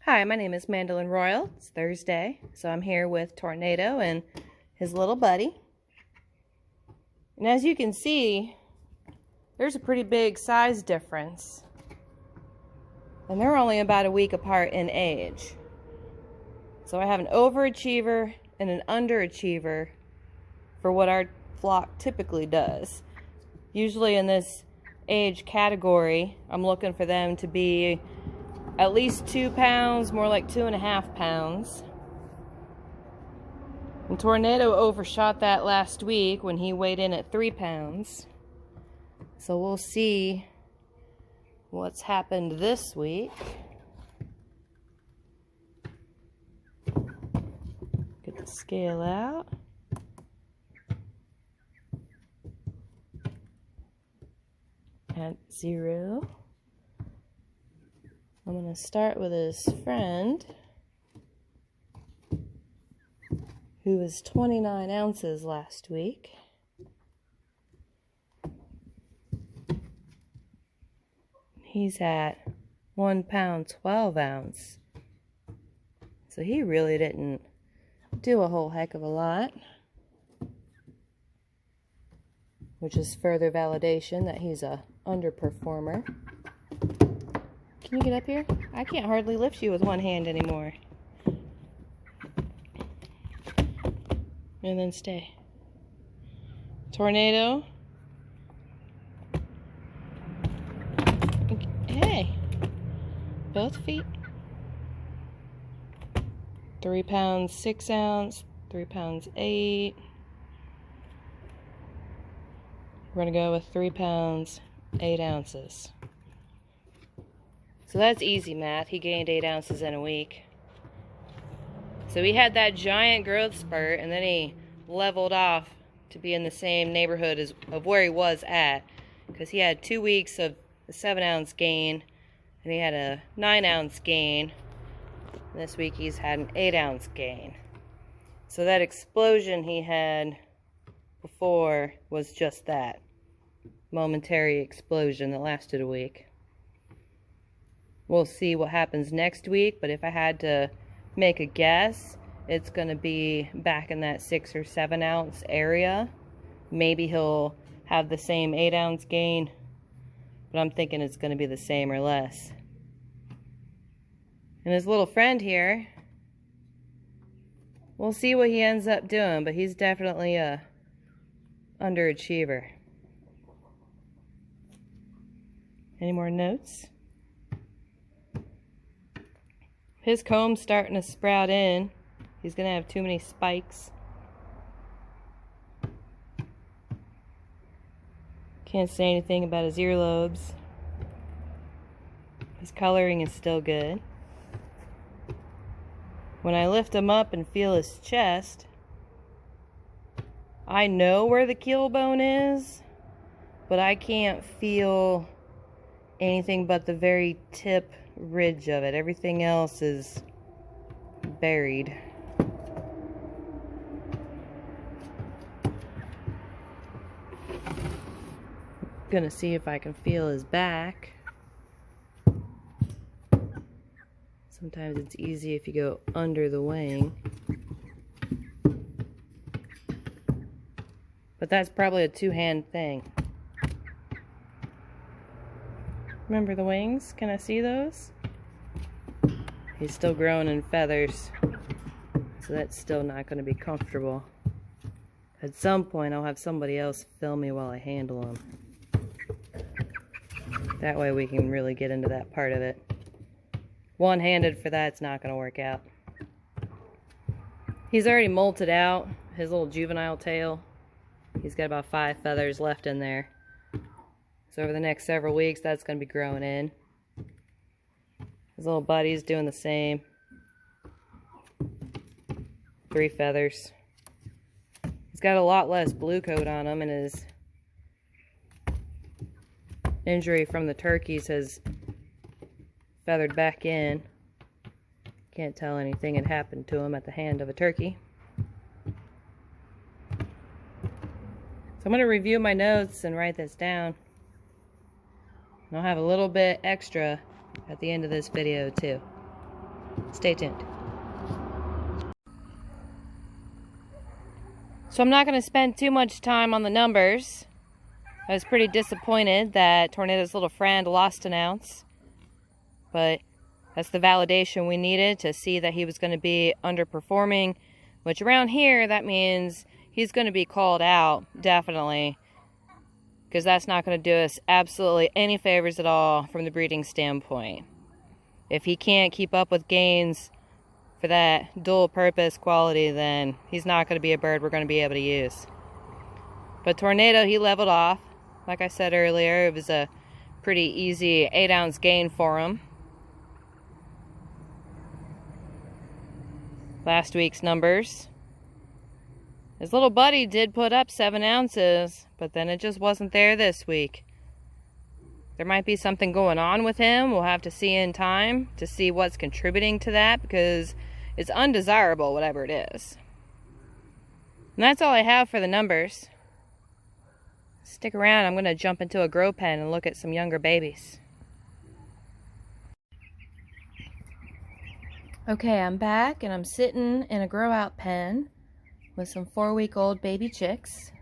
Hi, my name is Mandolin Royal. It's Thursday, so I'm here with Tornado and his little buddy. And as you can see, there's a pretty big size difference. And they're only about a week apart in age. So I have an overachiever and an underachiever for what our flock typically does. Usually in this age category, I'm looking for them to be at least 2 pounds, more like 2.5 pounds. And Tornado overshot that last week when he weighed in at 3 pounds. So we'll see what's happened this week. Get the scale out. At 0. I'm going to start with his friend, who was 29 ounces last week. He's at 1 pound 12 ounce. So he really didn't do a whole heck of a lot, which is further validation that he's a underperformer. Can you get up here? I can't hardly lift you with one hand anymore. And then stay. Tornado. Hey. Both feet. 3 pounds 6 ounce. 3 pounds 8. We're going to go with 3 pounds 8 ounces. So that's easy math. He gained 8 ounces in a week. So he had that giant growth spurt, and then he leveled off to be in the same neighborhood of where he was at. Because he had 2 weeks of a 7 ounce gain, and he had a 9 ounce gain. And this week he's had an 8 ounce gain. So that explosion he had before was just that. Momentary explosion that lasted a week. We'll see what happens next week, but if I had to make a guess, it's going to be back in that 6 or 7 ounce area. Maybe he'll have the same 8 ounce gain, but I'm thinking it's going to be the same or less. And his little friend here, we'll see what he ends up doing, but he's definitely a underachiever. Any more notes? His comb's starting to sprout in. He's going to have too many spikes. Can't say anything about his earlobes. His coloring is still good. When I lift him up and feel his chest, I know where the keel bone is, but I can't feel anything but the very tip ridge of it. Everything else is buried. Gonna see if I can feel his back. Sometimes it's easy if you go under the wing. But that's probably a two-hand thing. Remember the wings? Can I see those? He's still growing in feathers, so that's still not going to be comfortable. At some point, I'll have somebody else film me while I handle him. That way we can really get into that part of it. One-handed for that's not going to work out. He's already molted out his little juvenile tail. He's got about 5 feathers left in there. So over the next several weeks, that's going to be growing in. His little buddy's doing the same. 3 feathers. He's got a lot less blue coat on him, and his injury from the turkeys has feathered back in. Can't tell anything had happened to him at the hand of a turkey. So I'm going to review my notes and write this down. And I'll have a little bit extra at the end of this video too. Stay tuned. So I'm not going to spend too much time on the numbers. I was pretty disappointed that Tornado's little friend lost an ounce. But that's the validation we needed to see that he was going to be underperforming. Which around here, that means he's going to be called out, definitely. Because that's not going to do us absolutely any favors at all from the breeding standpoint. If he can't keep up with gains for that dual purpose quality, then he's not going to be a bird we're going to be able to use. But Tornado, he leveled off. Like I said earlier, it was a pretty easy 8-ounce gain for him. Last week's numbers. His little buddy did put up 7 ounces, but then it just wasn't there this week. There might be something going on with him. We'll have to see in time to see what's contributing to that, because it's undesirable, whatever it is. And that's all I have for the numbers. Stick around. I'm going to jump into a grow pen and look at some younger babies. Okay, I'm back and I'm sitting in a grow out pen with some 4-week-old baby chicks.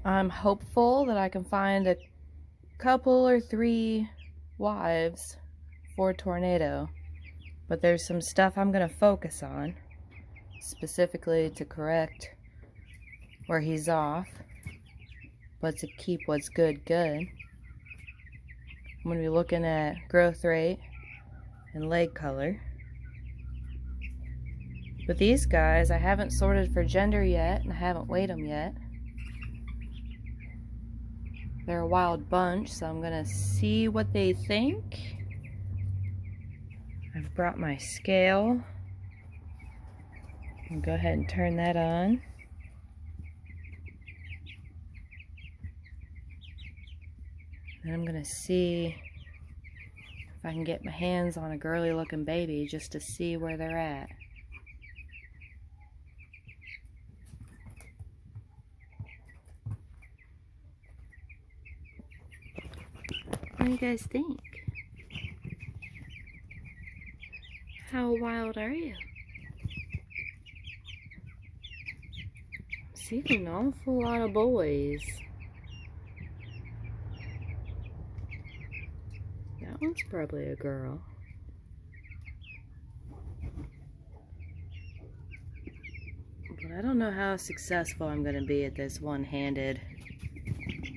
I'm hopeful that I can find a couple or 3 wives for Tornado, but there's some stuff I'm going to focus on, specifically to correct where he's off, but to keep what's good good. I'm going to be looking at growth rate and leg color. With these guys, I haven't sorted for gender yet, and I haven't weighed them yet. They're a wild bunch, so I'm gonna see what they think. I've brought my scale. I'll go ahead and turn that on. And I'm gonna see if I can get my hands on a girly looking baby just to see where they're at. What do you guys think? How wild are you? I'm seeing an awful lot of boys. That one's probably a girl. But I don't know how successful I'm going to be at this one-handed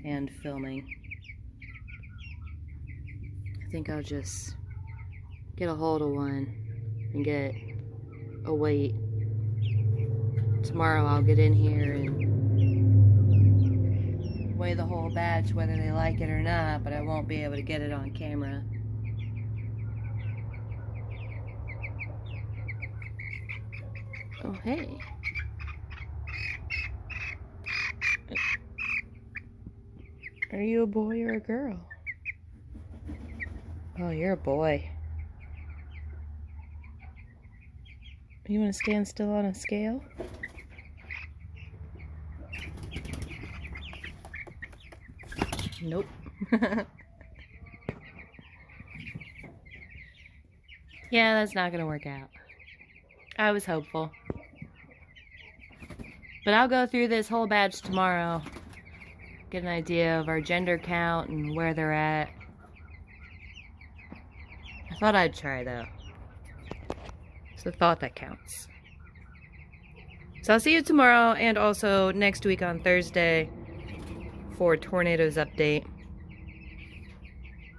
and filming. I think I'll just get a hold of one and get a weight. Tomorrow I'll get in here and weigh the whole batch whether they like it or not, but I won't be able to get it on camera. Oh, hey. Are you a boy or a girl? Oh, you're a boy. You want to stand still on a scale? Nope. Yeah, that's not gonna work out. I was hopeful. But I'll go through this whole batch tomorrow. Get an idea of our gender count and where they're at. I thought I'd try though. It's the thought that counts. So I'll see you tomorrow and also next week on Thursday for Tornado's update.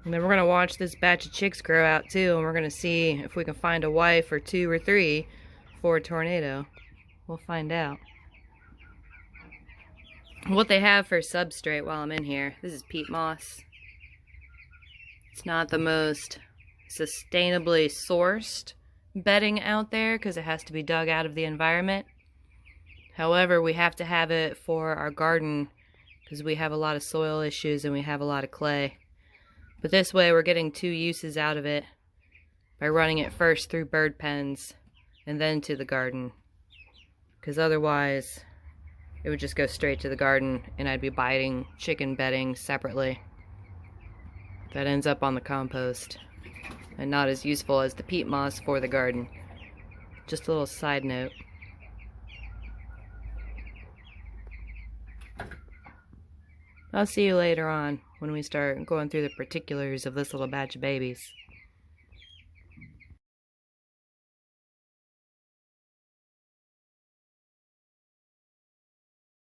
And then we're going to watch this batch of chicks grow out too, and we're going to see if we can find a wife or 2 or 3 for Tornado. We'll find out. What they have for substrate while I'm in here. This is peat moss. It's not the most sustainably sourced bedding out there because it has to be dug out of the environment. However, we have to have it for our garden because we have a lot of soil issues and we have a lot of clay. But this way we're getting 2 uses out of it by running it first through bird pens and then to the garden. Because otherwise it would just go straight to the garden and I'd be biting chicken bedding separately. That ends up on the compost. and not as useful as the peat moss for the garden. Just a little side note. I'll see you later on when we start going through the particulars of this little batch of babies.